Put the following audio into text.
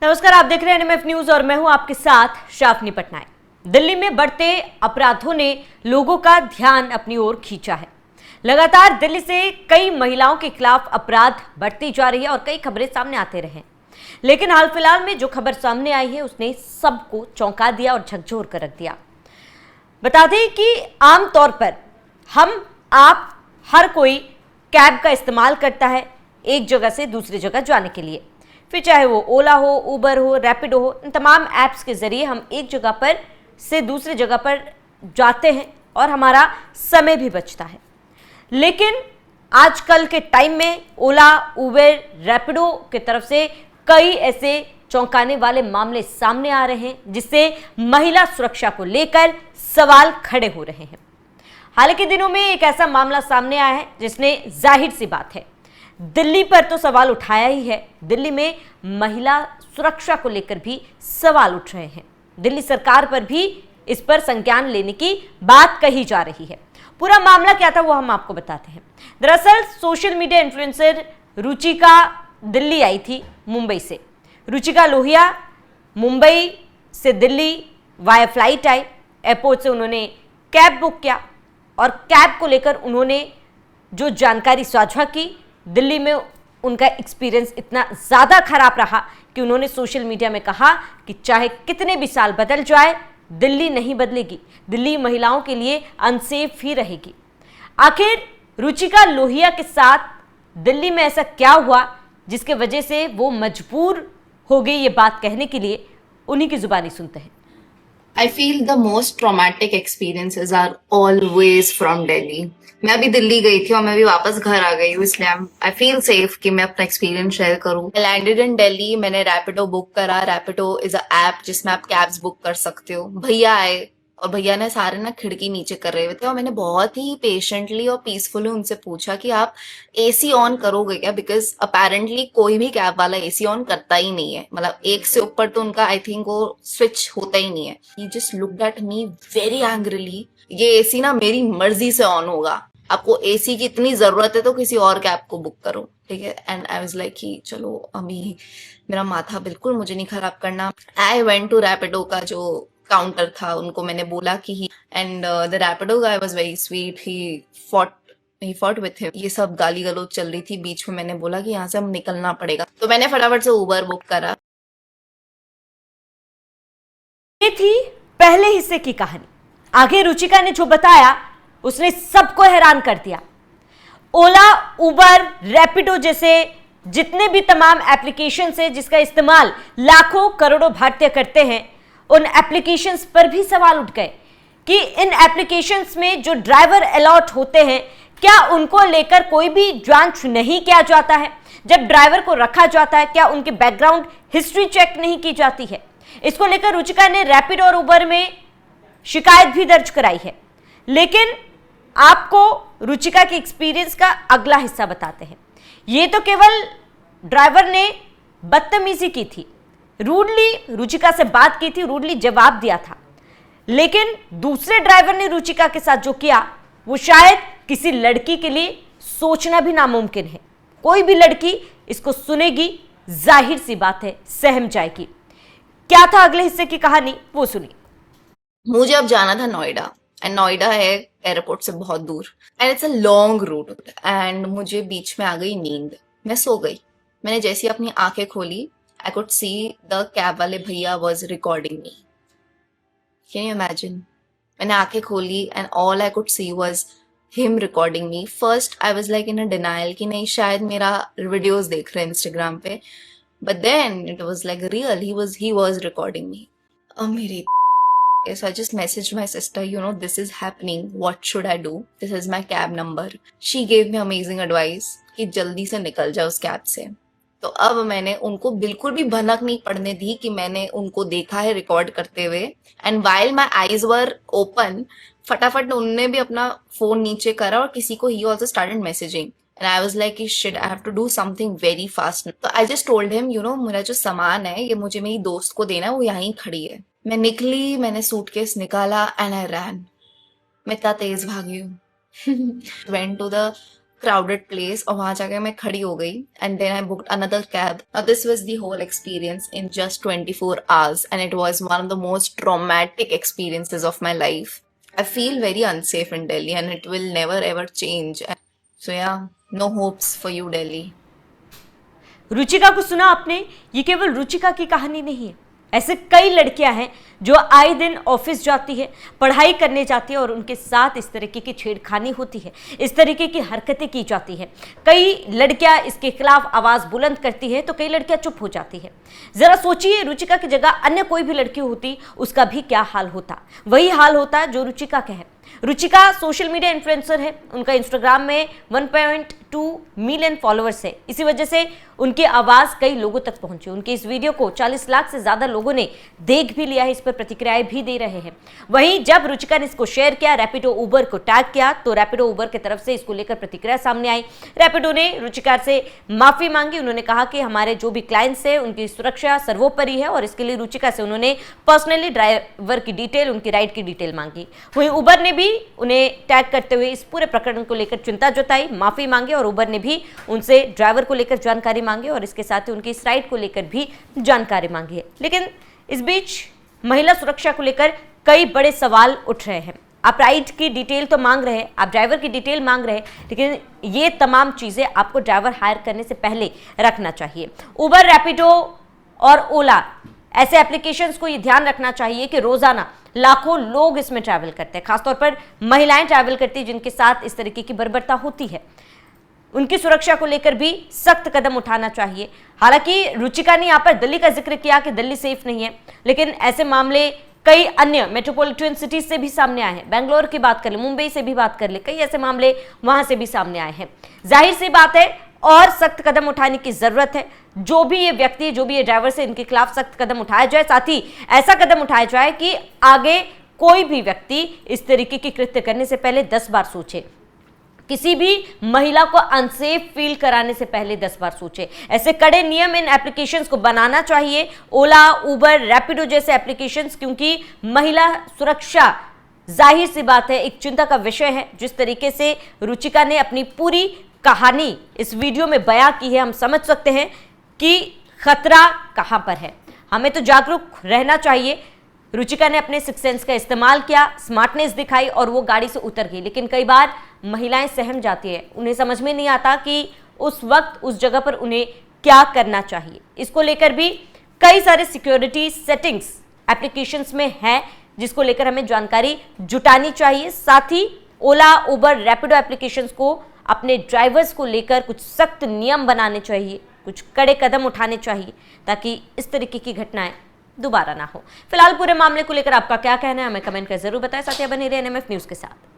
नमस्कार, आप देख रहे हैं एनएमएफ न्यूज और मैं हूं आपके साथ शाफनी पटनायक। दिल्ली में बढ़ते अपराधों ने लोगों का ध्यान अपनी ओर खींचा है। लगातार दिल्ली से कई महिलाओं के खिलाफ अपराध बढ़ती जा रही है और कई खबरें सामने आते रहे, लेकिन हाल फिलहाल में जो खबर सामने आई है उसने सबको चौंका दिया और झकझोर कर रख दिया। बता दें कि आमतौर पर आप हर कोई कैब का इस्तेमाल करता है एक जगह से दूसरी जगह जाने के लिए, फिर चाहे वो ओला हो, उबर हो, रैपिडो हो। इन तमाम ऐप्स के जरिए हम एक जगह पर से दूसरी जगह पर जाते हैं और हमारा समय भी बचता है। लेकिन आजकल के टाइम में ओला, उबर, रैपिडो की तरफ से कई ऐसे चौंकाने वाले मामले सामने आ रहे हैं जिससे महिला सुरक्षा को लेकर सवाल खड़े हो रहे हैं। हाल के दिनों में एक ऐसा मामला सामने आया है जिसने जाहिर सी बात है दिल्ली पर तो सवाल उठाया ही है, दिल्ली में महिला सुरक्षा को लेकर भी सवाल उठ रहे हैं। दिल्ली सरकार पर भी इस पर संज्ञान लेने की बात कही जा रही है। पूरा मामला क्या था वो हम आपको बताते हैं। दरअसल social media influencer Ruchika Delhi आई थी मुंबई से। रुचिका लोहिया मुंबई से दिल्ली वाया फ्लाइट आई। एयरपोर्ट से उन्होंने कैब बुक किया और कैब को लेकर उन्होंने जो जानकारी साझा की, दिल्ली में उनका एक्सपीरियंस इतना ज़्यादा खराब रहा कि उन्होंने सोशल मीडिया में कहा कि चाहे कितने भी साल बदल जाए, दिल्ली नहीं बदलेगी, दिल्ली महिलाओं के लिए अनसेफ ही रहेगी। आखिर रुचिका लोहिया के साथ दिल्ली में ऐसा क्या हुआ जिसके वजह से वो मजबूर हो गई ये बात कहने के लिए? उन्हीं की जुबानी सुनते हैं। I feel the most traumatic experiences are always from Delhi. मैं अभी दिल्ली गई थी और मैं भी वापस घर आ गई हूँ, इसलिए आई फील सेफ कि मैं अपना एक्सपीरियंस शेयर करूँ। I landed in Delhi, मैंने रैपिडो बुक करा। रैपिडो इज अ ऐप जिसमें आप कैब्स बुक कर सकते हो। भैया आए और भैया ने सारे ना खिड़की नीचे कर रहे हुए थे और मैंने बहुत ही पेशेंटली और पीसफुली उनसे पूछा कि आप एसी ऑन करोगे क्या, बिकॉज अपेरेंटली कोई भी कैब वाला एसी ऑन करता ही नहीं है। मतलब एक से ऊपर तो उनका आई थिंक वो स्विच होता ही नहीं है। He just looked at me very angrily. ये एसी ना मेरी मर्जी से ऑन होगा, आपको एसी की इतनी जरूरत है तो किसी और कैब को बुक करो, ठीक है। एंड आई वाज लाइक कि चलो अभी मेरा माथा बिल्कुल मुझे नहीं खराब करना। आई वेंट टू रैपिडो का जो काउंटर था, उनको मैंने बोला कि he and the Rapido guy was very sweet. He fought with him. ये सब गाली गलौज चल रही थी बीच में। मैंने बोला कि यहाँ से हम निकलना पड़ेगा, तो मैंने फटाफट से उबर बुक करा। ये थी पहले हिस्से की कहानी। आगे रुचिका ने जो बताया उसने सबको हैरान कर दिया। ओला, उबर, रैपिडो जैसे जितने भी तमाम एप्लीकेशन है जिसका इस्तेमाल लाखों करोड़ों भारतीय करते हैं, उन एप्लीकेशंस पर भी सवाल उठ गए कि इन एप्लीकेशंस में जो ड्राइवर अलॉट होते हैं, क्या उनको लेकर कोई भी जांच नहीं किया जाता है? जब ड्राइवर को रखा जाता है, क्या उनकी बैकग्राउंड हिस्ट्री चेक नहीं की जाती है? इसको लेकर रुचिका ने रैपिड और उबर में शिकायत भी दर्ज कराई है। लेकिन आपको रुचिका के एक्सपीरियंस का अगला हिस्सा बताते हैं। ये तो केवल ड्राइवर ने बदतमीजी की थी, रूडली रुचिका से बात की थी, रूडली जवाब दिया था। लेकिन दूसरे ड्राइवर ने रुचिका के साथ जो किया वो शायद किसी लड़की के लिए सोचना भी नामुमकिन है। कोई भी लड़की इसको सुनेगी, जाहिर सी बात है सहम जाएगी। क्या था अगले हिस्से की कहानी, वो सुनिए। मुझे अब जाना था नोएडा, एंड नोएडा है एयरपोर्ट से बहुत दूर, and it's a long route. And मुझे बीच में आ गई नींद, मैं सो गई। मैंने जैसी अपनी आंखें खोली, I could see the cab वाले भैया was recording me. Can you imagine? मैंने आंखें खोली and all I could she was him recording me. First I was like in a denial कि नहीं शायद मेरा वीडियोस देख रहे हैं इंस्टाग्राम पे, but then it was like real, he was recording me. मेरी So I just messaged my sister, this is happening. What should I do? This is my cab number. She gave me amazing advice कि जल्दी से निकल जाओ उस cab से। तो अब मैंने उनको बिल्कुल भी भनक नहीं पड़ने दी कि मैंने उनको देखा है रिकॉर्ड करते हुए। And while my eyes were open, फटाफट उनने भी अपना फोन नीचे करा और किसी को he also started messaging. And I was like, shit, I have to do something very fast. तो I just told him, मेरा जो सामान है ये मुझे मेरी दोस्त को देना है, वो यहीं खड़ी है। मैं निकली, मैंने सूटकेस निकाला एंड आई रैन। मैं इतना तेज भागी हूँ। Went to the crowded place और वहां जाके मैं खड़ी हो गई and then I booked another cab. Now this was the whole experience in just 24 hours and it was one of the most traumatic experiences of my life. I feel very unsafe in Delhi and it will never ever change. So yeah, no hopes for you Delhi. Ruchika को सुना आपने? ये केवल रुचिका की कहानी नहीं है, ऐसे कई लड़कियां हैं जो आए दिन ऑफिस जाती है, पढ़ाई करने जाती है और उनके साथ इस तरीके की छेड़खानी होती है, इस तरीके की हरकतें की जाती है। कई लड़कियां इसके खिलाफ आवाज बुलंद करती है तो कई लड़कियां चुप हो जाती है। जरा सोचिए, रुचिका की जगह अन्य कोई भी लड़की होती, उसका भी क्या हाल होता। वही हाल होता जो रुचिका का है। रुचिका सोशल मीडिया इन्फ्लुएंसर है, उनका इंस्टाग्राम में 1.2 मिलियन फॉलोअर्स है। इसी वजह से उनकी आवाज कई लोगों तक पहुंची। उनके इस वीडियो को 40 लाख से ज्यादा लोगों ने देख भी लिया है, इस पर प्रतिक्रियाएं भी दे रहे हैं। वहीं जब रुचिका ने इसको शेयर किया, रैपिडो उबर को टैग किया, तो रैपिडो उबर की तरफ से इसको लेकर प्रतिक्रिया सामने आई। रैपिडो ने रुचिका से माफी मांगी। उन्होंने कहा कि हमारे जो भी क्लाइंट्स है उनकी सुरक्षा सर्वोपरि है और इसके लिए रुचिका से उन्होंने पर्सनली ड्राइवर की डिटेल, उनकी राइड की डिटेल मांगी। वहीं उबर ने भी उन्हें टैग करते हुए इस पूरे प्रकरण को लेकर चिंता जताई, माफी मांगी और उबर ने भी उनसे ड्राइवर को लेकर जानकारी मांगी और इसके साथ ही उनकी इस राइड को लेकर भी जानकारी मांगी है। लेकिन इस बीच महिला सुरक्षा को लेकर कई बड़े सवाल उठ रहे हैं। आप राइड की डिटेल तो मांग रहे हैं, आप ड्राइवर की डिटेल मांग रहे हैं, लेकिन ये तमाम चीजें आपको ड्राइवर हायर करने से पहले रखना चाहिए। उबर, रैपिडो और ओला ऐसे एप्लीकेशंस को ये ध्यान रखना चाहिए कि रोजाना लाखों लोग इसमें ट्रैवल करते हैं, खासतौर पर महिलाएं ट्रैवल करती हैं जिनके साथ इस तरीके की बर्बरता होती है। उनकी सुरक्षा को लेकर भी सख्त कदम उठाना चाहिए। हालांकि रुचिका ने यहाँ पर दिल्ली का जिक्र किया कि दिल्ली सेफ नहीं है, लेकिन ऐसे मामले कई अन्य मेट्रोपॉलिटन सिटीज से भी सामने आए हैं। बेंगलोर की बात कर ले, मुंबई से भी बात कर ले, कई ऐसे मामले वहां से भी सामने आए हैं। जाहिर सी बात है और सख्त कदम उठाने की जरूरत है। जो भी ये व्यक्ति, जो भी ये ड्राइवर से इनके खिलाफ सख्त कदम उठाया जाए, साथ ही ऐसा कदम उठाया जाए कि आगे कोई भी व्यक्ति इस तरीके की कृत्य करने से पहले 10 बार सोचे। किसी भी महिला को अनसेफ फील कराने से पहले 10 बार सोचे। ऐसे कड़े नियम इन एप्लीकेशंस को बनाना चाहिए, ओला, उबर, रैपिडो जैसे एप्लीकेशंस, क्योंकि महिला सुरक्षा जाहिर सी बात है एक चिंता का विषय है। जिस तरीके से रुचिका ने अपनी पूरी कहानी इस वीडियो में बयां की है, हम समझ सकते हैं कि खतरा कहां पर है। हमें तो जागरूक रहना चाहिए। रुचिका ने अपने सिक्स सेंस का इस्तेमाल किया, स्मार्टनेस दिखाई और वो गाड़ी से उतर गई। लेकिन कई बार महिलाएं सहम जाती है, उन्हें समझ में नहीं आता कि उस वक्त उस जगह पर उन्हें क्या करना चाहिए। इसको लेकर भी कई सारे सिक्योरिटी सेटिंग्स एप्लीकेशंस में है, जिसको लेकर हमें जानकारी जुटानी चाहिए। साथ ही ओला, उबर, रैपिडो एप्लीकेशंस को अपने ड्राइवर्स को लेकर कुछ सख्त नियम बनाने चाहिए, कुछ कड़े कदम उठाने चाहिए, ताकि इस तरीके की घटनाएं दोबारा ना हो। फिलहाल पूरे मामले को लेकर आपका क्या कहना है, हमें कमेंट कर जरूर बताएं। साथ ही बने रहिए NMF न्यूज के साथ।